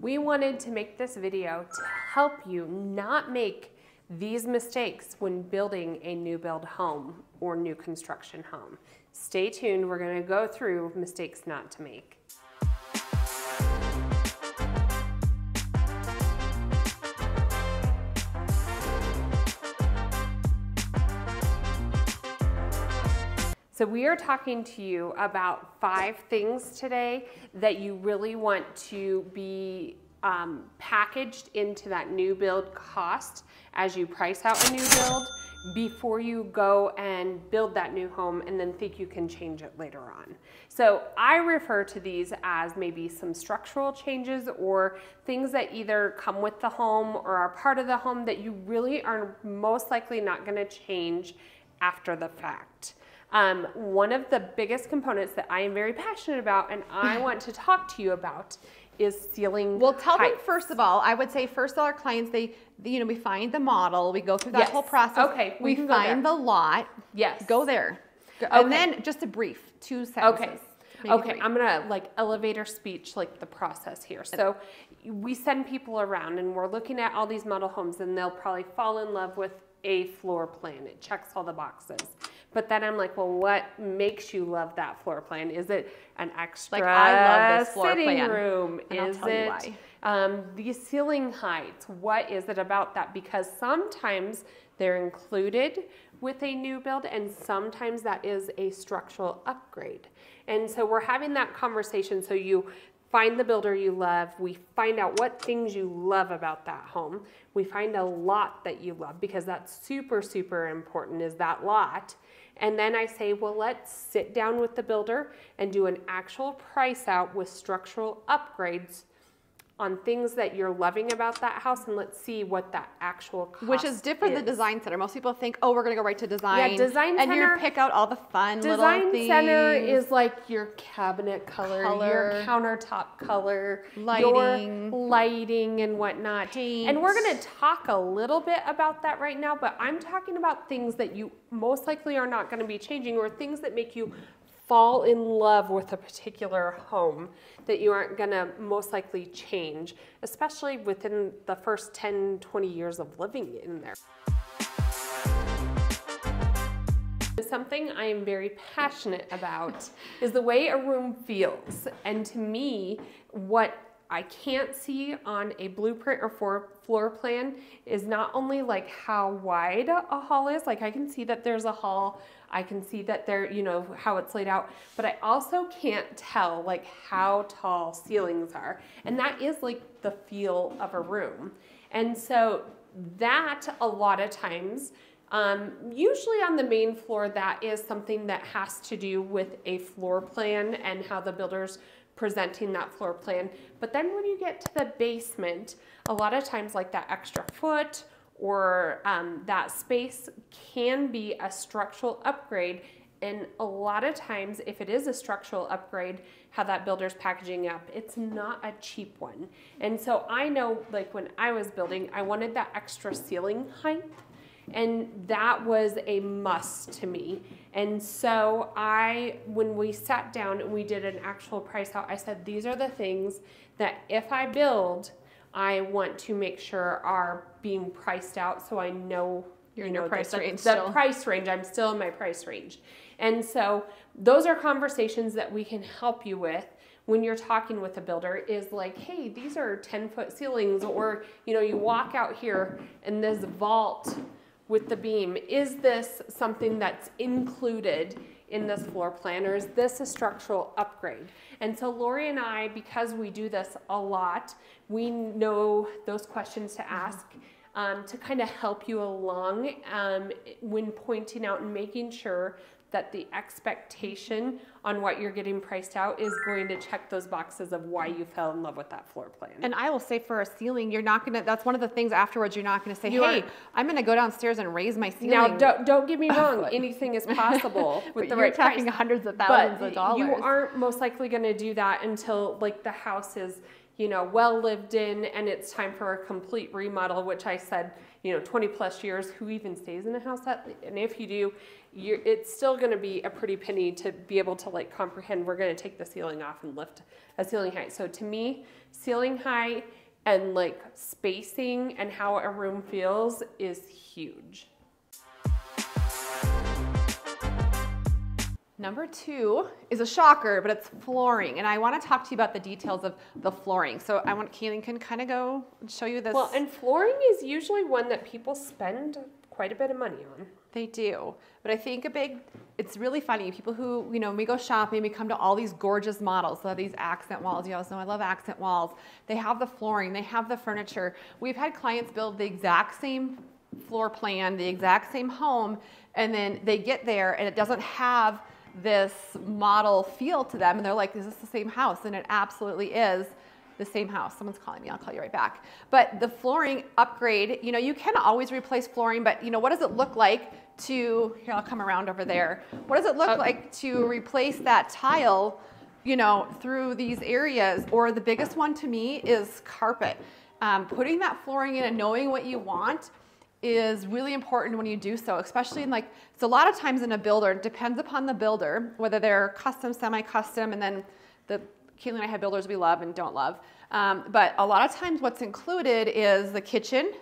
We wanted to make this video to help you not make these mistakes when building a new build home or new construction home. Stay tuned, we're going to go through mistakes not to make. So we are talking to you about 5 things today that you really want to be packaged into that new build cost as you price out a new build before you go and build that new home and then think you can change it later on. So I refer to these as maybe some structural changes or things that either come with the home or are part of the home that you really are most likely not going to change after the fact. One of the biggest components that I am very passionate about and I want to talk to you about is ceiling Well, tell height. them first of all, I would say first of all, our clients, we find the model, we go through that whole process. Okay, we find the lot. Yes. Go there. Okay. And then just a brief, 2 sentences. Okay, I'm gonna like elevator speech like the process here. So we send people around and we're looking at all these model homes and they'll probably fall in love with a floor plan. It checks all the boxes. But then I'm like, well, what makes you love that floor plan? Is it an extra Like, I love this floor sitting plan. room? And Is I'll tell you it why. the ceiling height? What is it about that? Because sometimes they're included with a new build and sometimes that is a structural upgrade. And so we're having that conversation so you find the builder you love, we find out what things you love about that home, we find a lot that you love because that's super, super important is that lot. And then I say, well, let's sit down with the builder and do an actual price out with structural upgrades on things that you're loving about that house, and let's see what that actual cost Which is different than design center. Most people think, oh, we're gonna go right to design. Yeah, design and center. you pick out all the fun little things. Design center is like your cabinet color, your countertop color, lighting, your lighting and whatnot. Paint. And we're gonna talk a little bit about that right now, but I'm talking about things that you most likely are not gonna be changing or things that make you fall in love with a particular home that you aren't gonna most likely change, especially within the first 10, 20 years of living in there. Something I am very passionate about is the way a room feels. And to me, what I can't see on a blueprint or floor plan is not only like how wide a hall is, like I can see that there's a hall, I can see that there, how it's laid out, but I also can't tell like how tall ceilings are. And that is like the feel of a room. And so that a lot of times, usually on the main floor, that is something that has to do with a floor plan and how the builder's presenting that floor plan. But then when you get to the basement, a lot of times like that extra foot or that space can be a structural upgrade. And a lot of times, if it is a structural upgrade, how that builder's packaging up, it's not a cheap one. And so I know like when I was building, I wanted that extra ceiling height. And that was a must to me. And so when we sat down and we did an actual price out, I said, these are the things that if I build, I want to make sure are being priced out so I know you're in your price range. The price range, I'm still in my price range. And so those are conversations that we can help you with when you're talking with a builder is like, hey, these are 10-foot ceilings, or you walk out here and this vault with the beam, is this something that's included in this floor plan, or is this a structural upgrade? And so Lori and I, because we do this a lot, we know those questions to ask to kind of help you along when pointing out and making sure that the expectation on what you're getting priced out is going to check those boxes of why you fell in love with that floor plan. And I will say for a ceiling, you're not gonna, that's one of the things afterwards, you're not gonna say, hey, I'm gonna go downstairs and raise my ceiling. Now, don't get me wrong, anything is possible with the right price. You're talking hundreds of thousands of dollars. You aren't most likely gonna do that until like the house is, you know, well lived in and it's time for a complete remodel, which I said, you know, 20 plus years, who even stays in a house that, and if you do, it's still going to be a pretty penny to be able to like comprehend, we're going to take the ceiling off and lift a ceiling height. So to me, ceiling height and like spacing and how a room feels is huge. Number 2 is a shocker, but it's flooring. And I want to talk to you about the details of the flooring. So I want Kaylin can kind of go and show you this. Well, and flooring is usually one that people spend quite a bit of money on. They do. But I think it's really funny. People who, you know, when we go shopping, we come to all these gorgeous models. So these accent walls. You guys know I love accent walls. They have the flooring. They have the furniture. We've had clients build the exact same floor plan, the exact same home, and then they get there and it doesn't have this model feel to them, and they're like, is this the same house? And it absolutely is the same house. Someone's calling me, I'll call you right back. But the flooring upgrade, you know, you can always replace flooring, but you know, what does it look like to, here, I'll come around over there. What does it look like to replace that tile, you know, through these areas? Or the biggest one to me is carpet. Putting that flooring in and knowing what you want is really important when you do so, especially in like, so a lot of times in a builder, it depends upon the builder, whether they're custom, semi-custom, and then Kaylin and I have builders we love and don't love. But a lot of times what's included is the kitchen,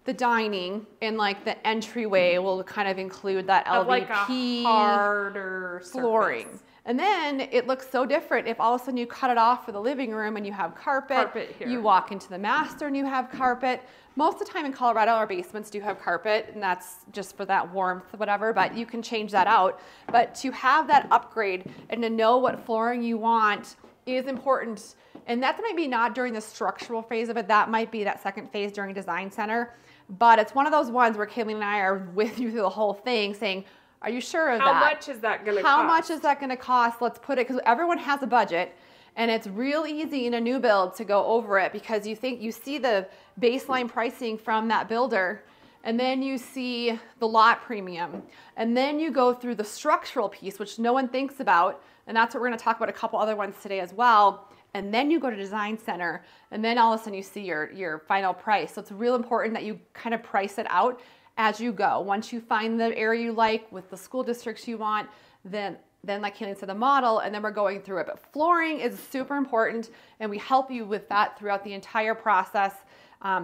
the dining, and like the entryway will kind of include that LVP like a harder flooring. surface. And then it looks so different if all of a sudden you cut it off for the living room and you have carpet here. You walk into the master and you have carpet. Most of the time in Colorado, our basements do have carpet, and that's just for that warmth, whatever, but you can change that out. But to have that upgrade and to know what flooring you want is important. And that might be not during the structural phase of it. That might be that second phase during design center. But it's one of those ones where Kaylin and I are with you through the whole thing saying, are you sure of that? How much is that going to cost? How much is that going to cost? Let's put it, because everyone has a budget. And it's real easy in a new build to go over it because you see the baseline pricing from that builder, and then you see the lot premium, and then you go through the structural piece, which no one thinks about, and that's what we're going to talk about a couple other ones today as well. And then you go to design center, and then all of a sudden you see your final price. So it's real important that you kind of price it out as you go. Once you find the area you like with the school districts you want, then like Kaylin said, the model, and then we're going through it. But flooring is super important, and we help you with that throughout the entire process.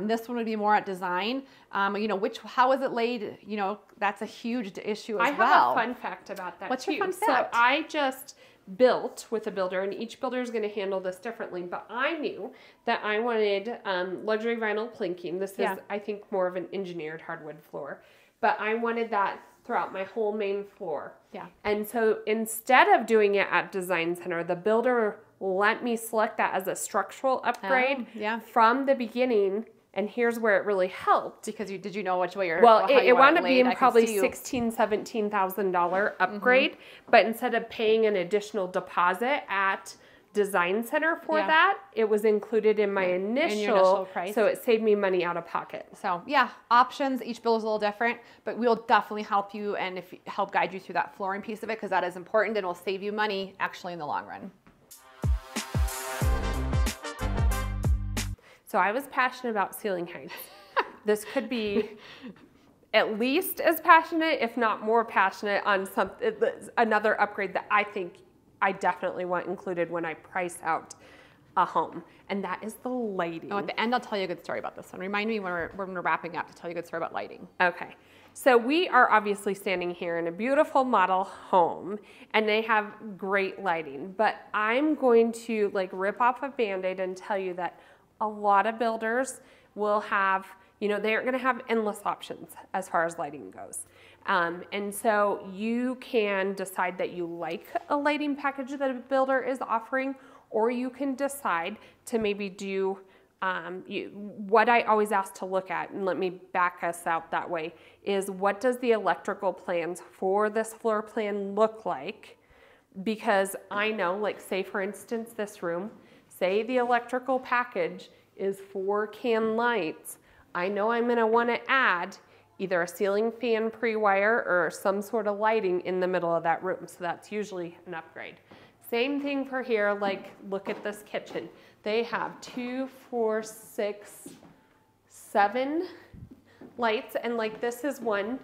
This one would be more at design. You know, how is it laid? You know, that's a huge issue as well. I have a fun fact about that. What's too. your fun fact? So I just built with a builder, and each builder is going to handle this differently, but I knew that I wanted luxury vinyl planking. This is, I think, more of an engineered hardwood floor, but I wanted that throughout my whole main floor. Yeah. And so instead of doing it at design center, the builder let me select that as a structural upgrade from the beginning. And here's where it really helped. Because did you know which way you're... Well, it wound up being probably $16,000, $17,000 upgrade. But instead of paying an additional deposit at design center for that, it was included in my initial price. So it saved me money out of pocket. So yeah, options, each build is a little different, but we'll definitely help you and help guide you through that flooring piece of it, because that is important and will save you money actually in the long run. So I was passionate about ceiling heights. This could be at least as passionate, if not more passionate, on another upgrade that I think I definitely want included when I price out a home, and that is the lighting. Oh, at the end, I'll tell you a good story about this one. Remind me when we're wrapping up to tell you a good story about lighting. Okay. So we are obviously standing here in a beautiful model home, and they have great lighting, but I'm going to like rip off a Band-Aid and tell you that a lot of builders will have, you know, they aren't going to have endless options as far as lighting goes. And so you can decide that you like a lighting package that a builder is offering, or you can decide to maybe do what I always ask to look at, and let me back us out that way, is what does the electrical plans for this floor plan look like? Because I know, like say for instance this room, say the electrical package is 4 can lights, I know I'm going to want to add either a ceiling fan pre-wire or some sort of lighting in the middle of that room. So that's usually an upgrade. Same thing for here, like look at this kitchen. They have 2, 4, 6, 7 lights, and like this is one.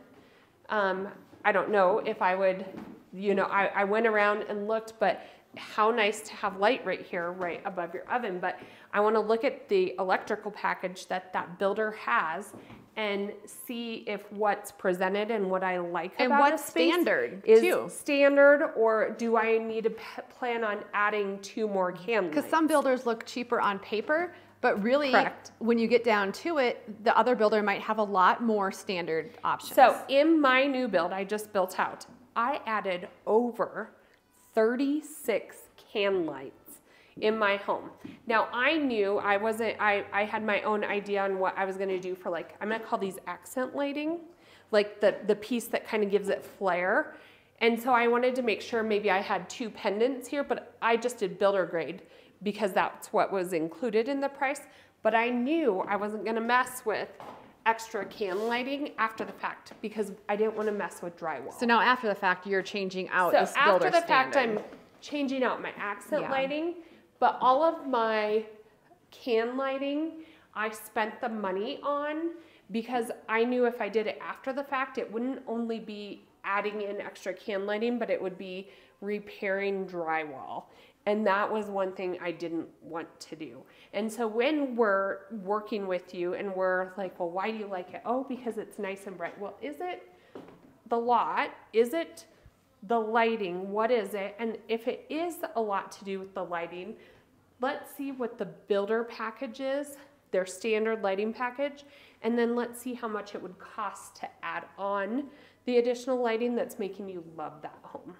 I don't know if I would, I went around and looked, but how nice to have light right here, right above your oven. But I want to look at the electrical package that builder has and see if what's presented and what I like and about what's a space standard is too. Standard, or do I need to plan on adding 2 more can lights? Because some builders look cheaper on paper, but really, Correct. when you get down to it, the other builder might have a lot more standard options. So in my new build I just built out, I added over 36 can lights in my home. Now I knew I had my own idea on what I was gonna do for, like, I'm gonna call these accent lighting, like the piece that kind of gives it flair. And so I wanted to make sure maybe I had 2 pendants here, but I just did builder grade because that's what was included in the price. But I knew I wasn't gonna mess with extra can lighting after the fact because I didn't want to mess with drywall. So now after the fact, you're changing out So this builder after the fact, standard. I'm changing out my accent lighting, but all of my can lighting, I spent the money on because I knew if I did it after the fact, it wouldn't only be adding in extra can lighting, but it would be repairing drywall. And that was one thing I didn't want to do. And so when we're working with you and we're like, well, why do you like it? Oh, because it's nice and bright. Well, is it the lot? Is it the lighting? What is it? And if it is a lot to do with the lighting, let's see what the builder package is, their standard lighting package, and then let's see how much it would cost to add on the additional lighting that's making you love that home.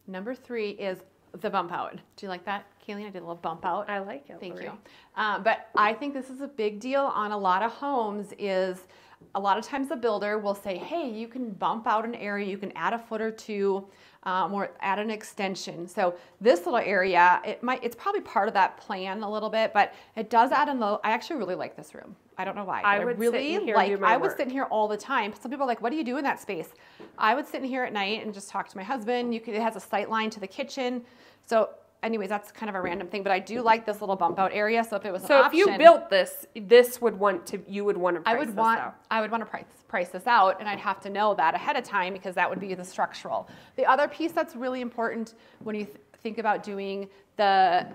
Number 3 is the bump out. Do you like that, Kayleen? I did a little bump out. I like it. Thank Lori. you. But I think this is a big deal on a lot of homes. Is a lot of times the builder will say, hey, you can bump out an area, you can add a foot or 2, or add an extension. So this little area, it's probably part of that plan a little bit, but it does add in I actually really like this room. I don't know why. I would really sit in here and do my I would work. sit in here all the time. Some people are like, what do you do in that space? I would sit in here at night and just talk to my husband. It has a sight line to the kitchen. So anyways, that's kind of a random thing, but I do like this little bump out area. So if it was an option, if you built this, you would want to price this out. I would want to price this out, and I'd have to know that ahead of time because that would be the structural. The other piece that's really important when you think about doing the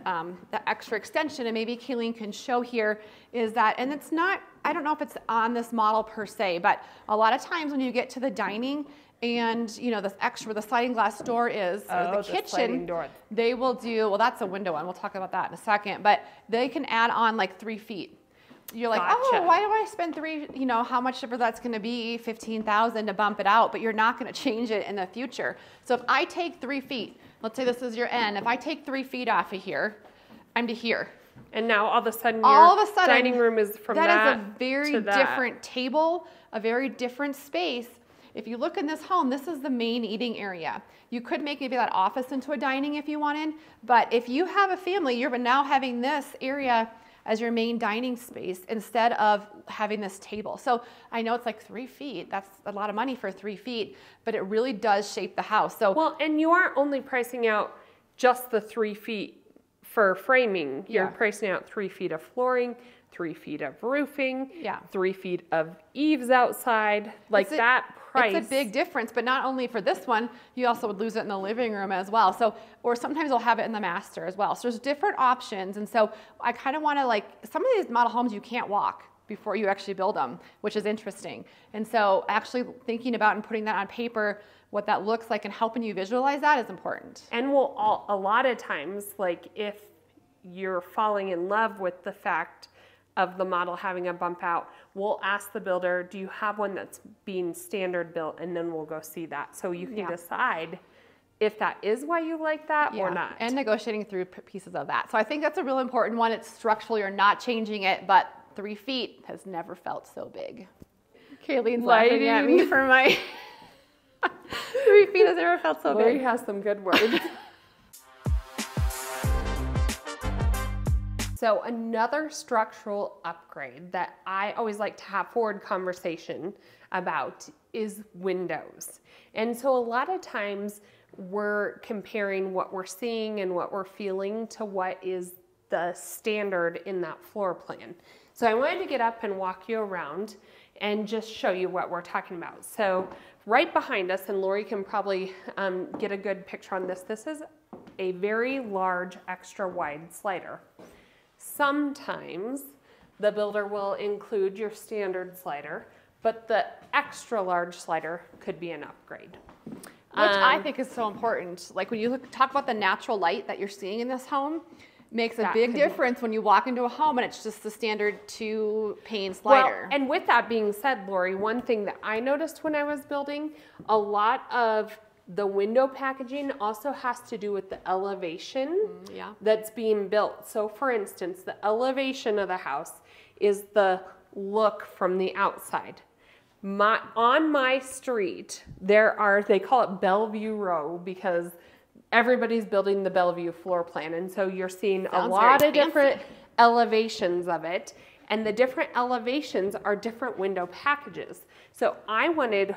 extra extension, and maybe Kayleen can show here, is that, and it's not, I don't know if it's on this model per se, but a lot of times when you get to the dining and this extra where the sliding glass door is, or the kitchen, they will do, well, that's a window one. We'll talk about that in a second, but they can add on like 3 feet. You're like, Gotcha. oh, why do I spend 3, how much ever that's going to be, 15,000 to bump it out, but you're not going to change it in the future. So if I take 3 feet, let's say this is your end, if I take 3 feet off of here, I'm to here. And now all of a sudden your dining room is from that to that. That is a very different table, a very different space. If you look in this home, this is the main eating area. You could make maybe that office into a dining if you wanted, but if you have a family, you're now having this area as your main dining space instead of having this table. So I know it's like 3 feet. That's a lot of money for 3 feet, but it really does shape the house. So well, and you aren't only pricing out just the 3 feet for framing. You're pricing out 3 feet of flooring, 3 feet of roofing, 3 feet of eaves outside, like that price. It's a big difference, but not only for this one, you also would lose it in the living room as well. So, or sometimes they'll have it in the master as well. So there's different options. And so I kind of want to some of these model homes you can't walk before you actually build them, which is interesting. And so actually thinking about and putting that on paper, what that looks like and helping you visualize that is important. And a lot of times, like if you're falling in love with the fact of the model having a bump out, we'll ask the builder, do you have one that's being standard built? And then we'll go see that. So you can decide if that is why you like that or not. And negotiating through pieces of that. So I think that's a real important one. It's structural, you're not changing it, but 3 feet has never felt so big. Kayleen's laughing at me for my 3 feet has never felt so big. Lori has some good words. So another structural upgrade that I always like to have forward conversation about is windows. And so a lot of times we're comparing what we're seeing and what we're feeling to what is the standard in that floor plan. So I wanted to get up and walk you around and just show you what we're talking about. So right behind us, and Lori can probably get a good picture on this, this is a very large extra wide slider. Sometimes the builder will include your standard slider, but the extra large slider could be an upgrade. Which I think is so important. Like when you talk about the natural light that you're seeing in this home, makes a big difference when you walk into a home and it's just the standard 2-pane slider. Well, and with that being said, Lori, one thing that I noticed when I was building, a lot of the window packaging also has to do with the elevation that's being built. So for instance, the elevation of the house is the look from the outside. On my street, there are, they call it Bellevue Row because everybody's building the Bellevue floor plan. And so you're seeing a lot of different elevations of it. And the different elevations are different window packages. So I wanted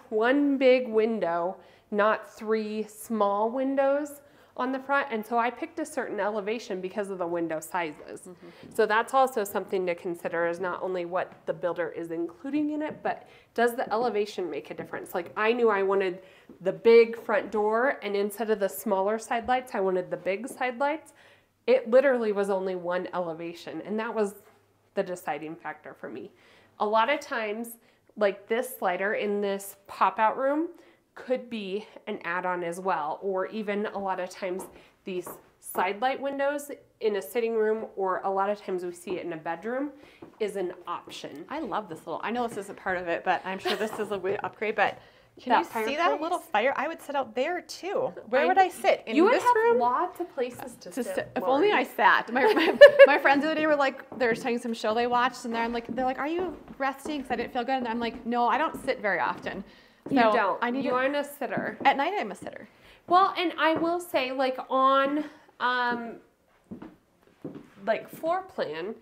one big window, not 3 small windows on the front. And so I picked a certain elevation because of the window sizes. So that's also something to consider, is not only what the builder is including in it, but does the elevation make a difference? Like I knew I wanted the big front door, and instead of the smaller side lights, I wanted the big side lights. It literally was only one elevation, and that was the deciding factor for me. A lot of times, like this slider in this pop-out room could be an add-on as well, or even a lot of times these side light windows in a sitting room, or a lot of times we see it in a bedroom, is an option. I love this little, I know this isn't part of it, but I'm sure this is a way to upgrade, but can you see that little fire? I would sit out there too. Where would I sit? In you would this have room? Lots of places to sit. If only I sat. My friends the other day were like, they were telling some show they watched, and they're like, are you resting? Because I didn't feel good. And I'm like, no, I don't sit very often. So you don't. You aren't a sitter. At night, I'm a sitter. Well, and I will say, like on like floor plan,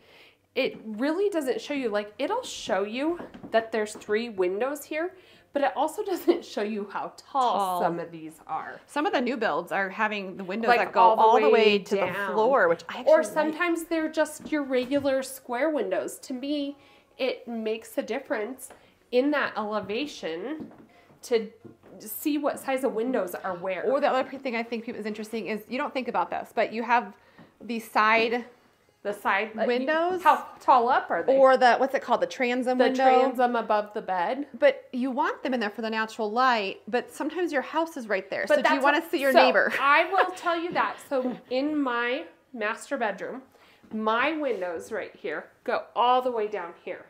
it really doesn't show you, like it'll show you that there's 3 windows here, but it also doesn't show you how tall some of these are. Some of the new builds are having the windows that go all the way to the floor, which I actually Or sometimes they're just your regular square windows. To me, it makes a difference in that elevation to see what size of windows are where. Or the other thing I think is interesting is, you don't think about this, but you have the side windows. How tall up are they? Or what's it called? The transom window. The transom above the bed. But you want them in there for the natural light, but sometimes your house is right there. So do you want to see your neighbor? I will tell you that. So in my master bedroom, my windows right here go all the way down here.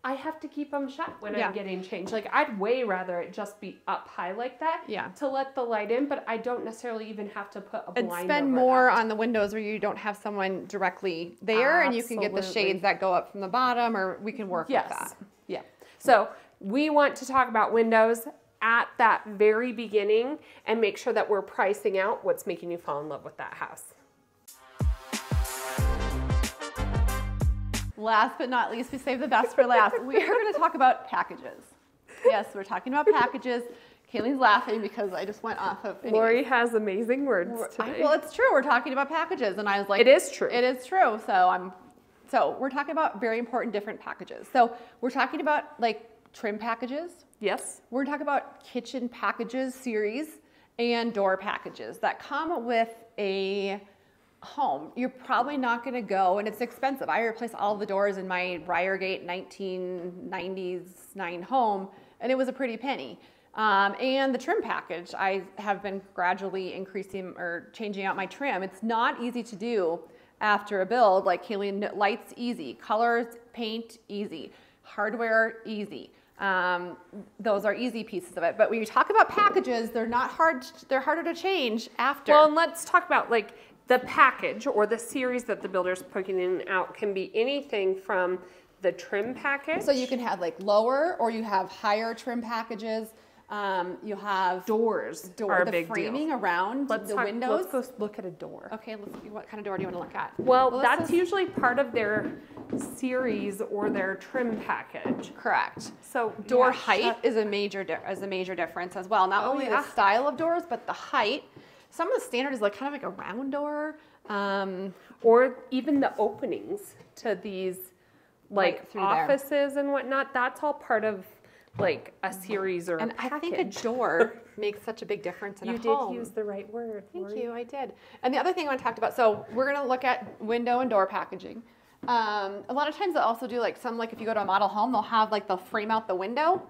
I have to keep them shut when I'm getting changed. Like I'd way rather it just be up high like that to let the light in, but I don't necessarily even have to put a blind over and spend more on the windows where you don't have someone directly there, and you can get the shades that go up from the bottom, or we can work with that. Yeah. So we want to talk about windows at that very beginning and make sure that we're pricing out what's making you fall in love with that house. Last but not least, we saved the best for last. We are going to talk about packages. Yes, we're talking about packages. Kayleen's laughing because I just went off of... Lori has amazing words today. Well, it's true. We're talking about packages. And I was like... It is true. It is true. So we're talking about very important different packages. So we're talking about like trim packages. Yes. We're talking about kitchen packages series and door packages that come with a home. You're probably not going to go, and it's expensive. I replaced all the doors in my Briargate 1999 home, and it was a pretty penny. And the trim package, I have been gradually increasing or changing out my trim. It's not easy to do after a build. Like Kayleen, lights easy, colors, paint easy, hardware easy. Those are easy pieces of it. But when you talk about packages, they're not hard. They're harder to change after. Well, and let's talk about like the package or the series that the builder's putting in and out can be anything from the trim package. So you can have like lower or you have higher trim packages. You have Doors are a the big framing deal. around the windows. Let's go look at a door. Okay, let's see, what kind of door do you want to look at? Well, that's usually part of their series or their trim package. Correct. So Door height is a major difference as well. Not only the style of doors, but the height. Some of the standard is like kind of like a round door. Or even the openings to these like through offices and whatnot. That's all part of like a series or and a package. I think a door makes such a big difference in a home. You did use the right word. Thank you, I did. And the other thing I want to talk about, so we're going to look at window and door packaging. A lot of times they'll also do like if you go to a model home, they'll frame out the window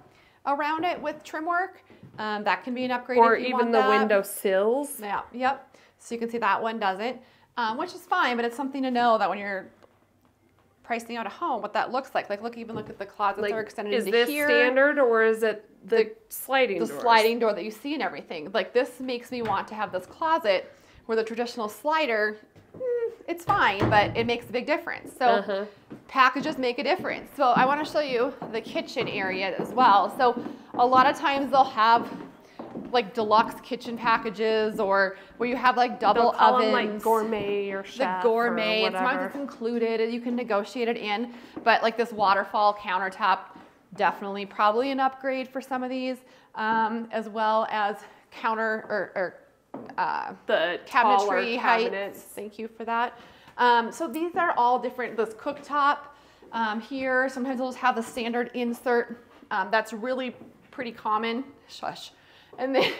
around it with trim work. That can be an upgrade. Or if you even want the that. window sills. Yeah, yep. So you can see that one doesn't, which is fine, but it's something to know that when you're pricing out a home, what that looks like. Like look at the closets that are extended into here. Is this standard or is it the sliding door? The sliding door that you see and everything. Like this makes me want to have this closet where the traditional slider, it's fine, but it makes a big difference. So packages make a difference. So I want to show you the kitchen area as well. So a lot of times they'll have like deluxe kitchen packages or where you have like double ovens. Them like gourmet or chef. The gourmet, or sometimes it's included and you can negotiate it in. But like this waterfall countertop, definitely probably an upgrade for some of these, as well as the cabinetry cabinets. heights. Thank you for that. So these are all different. This cooktop here, sometimes they'll just have the standard insert. That's really pretty common. Shush. And then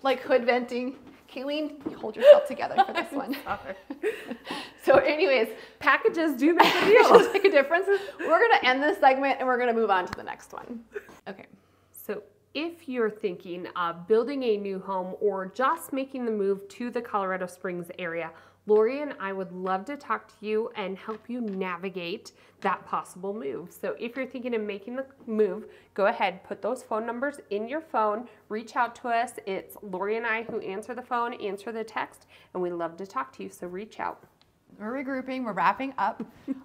like hood venting. Kayleen, hold yourself together for this one. So anyways, packages do make a deal. Make a difference. We're going to end this segment and we're going to move on to the next one. Okay. So if you're thinking of building a new home or just making the move to the Colorado Springs area, Lori and I would love to talk to you and help you navigate that possible move. So if you're thinking of making the move, go ahead, put those phone numbers in your phone, reach out to us. It's Lori and I who answer the phone, answer the text, and we love to talk to you, so reach out. We're regrouping, we're wrapping up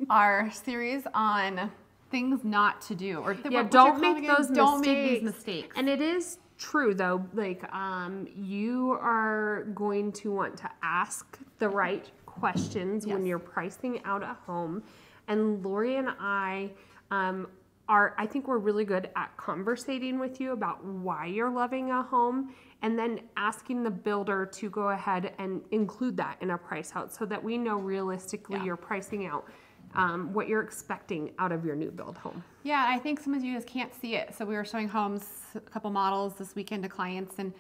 our series on things not to do. Don't make these mistakes. And it is true though, like you are going to want to ask the right questions when you're pricing out a home. And Lori and I I think we're really good at conversating with you about why you're loving a home and then asking the builder to go ahead and include that in a price out so that we know realistically you're pricing out what you're expecting out of your new build home. Yeah, I think some of you just can't see it. So we were showing homes, a couple models this weekend to clients, and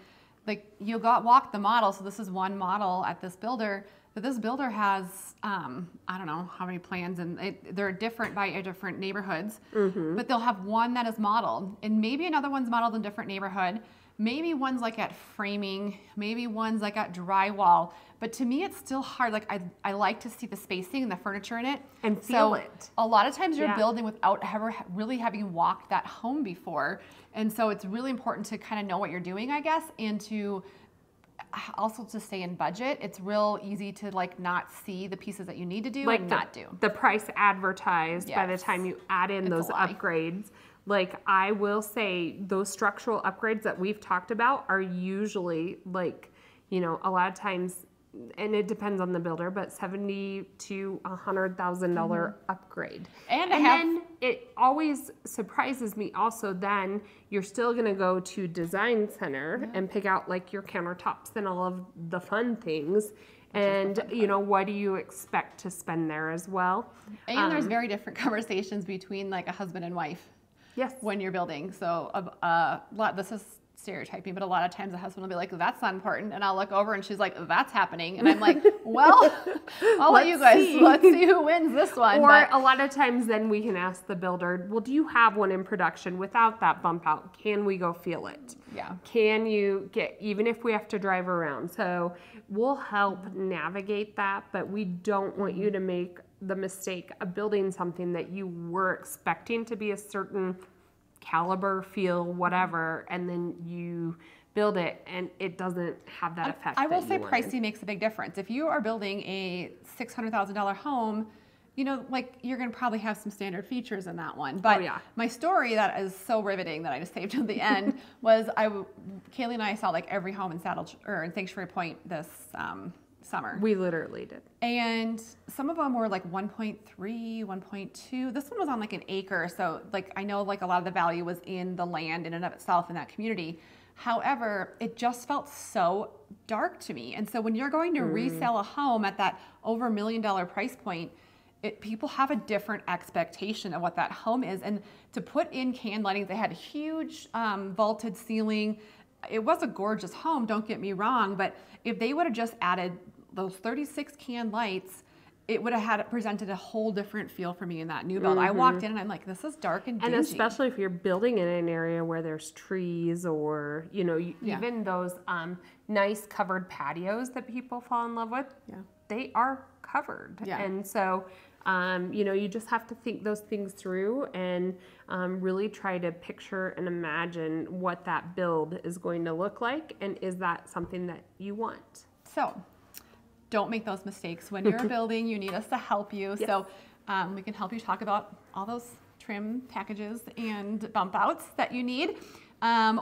like you walk the model. So this is one model at this builder, but this builder has I don't know how many plans, and they're different by different neighborhoods. But they'll have one that is modeled, and maybe another one's modeled in a different neighborhood. Maybe one's like at framing, maybe one's like at drywall. But to me, it's still hard. Like I like to see the spacing and the furniture in it. And feel it. A lot of times you're building without ever really having walked that home before. And so it's really important to kind of know what you're doing, I guess, and to also to stay in budget. It's real easy to like not see the pieces that you need to do and not do. The price advertised by the time you add in those upgrades. Like I will say those structural upgrades that we've talked about are usually like, you know, a lot of times, and it depends on the builder, but $70,000 to $100,000 upgrade. And then it always surprises me also then you're still going to go to Design Center and pick out like your countertops and all of the fun things. And, you know, what do you expect to spend there as well? And there's very different conversations between like a husband and wife. Yes. When you're building. So this is stereotyping, but a lot of times the husband will be like, that's not important. And I'll look over and she's like, that's happening. And I'm like, well, I'll let you guys, let's see who wins this one. Or a lot of times then we can ask the builder, well, do you have one in production without that bump out? Can we go feel it? Yeah. Can you get, even if we have to drive around? So we'll help navigate that, but we don't want you to make the mistake of building something that you were expecting to be a certain caliber, feel, whatever, and then you build it and it doesn't have that effect. I will say pricing makes a big difference. If you are building a $600,000 home you know, like you're going to probably have some standard features in that one. But my story that is so riveting that I just saved at the end was Kaylee and I saw like every home in in Sanctuary Point this summer. We literally did. And some of them were like 1.3, 1.2. This one was on like an acre. So like, I know like a lot of the value was in the land in and of itself in that community. However, it just felt so dark to me. And so when you're going to resell a home at that over $1 million price point, people have a different expectation of what that home is. And to put in can lighting, they had a huge vaulted ceiling. It was a gorgeous home, don't get me wrong, but if they would have just added those 36 can lights, it would have presented a whole different feel for me in that new build. I walked in and I'm like, this is dark and dingy. And especially if you're building in an area where there's trees or, you know, even those nice covered patios that people fall in love with, they are covered. And so, you know, you just have to think those things through and really try to picture and imagine what that build is going to look like, and is that something that you want? So don't make those mistakes when you're building. You need us to help you. So we can help you talk about all those trim packages and bump outs that you need,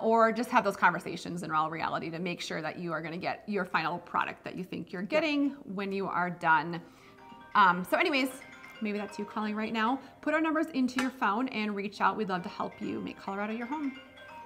or just have those conversations in all reality to make sure that you are going to get your final product that you think you're getting when you are done. So anyways, maybe that's you calling right now. Put our numbers into your phone and reach out. We'd love to help you make Colorado your home.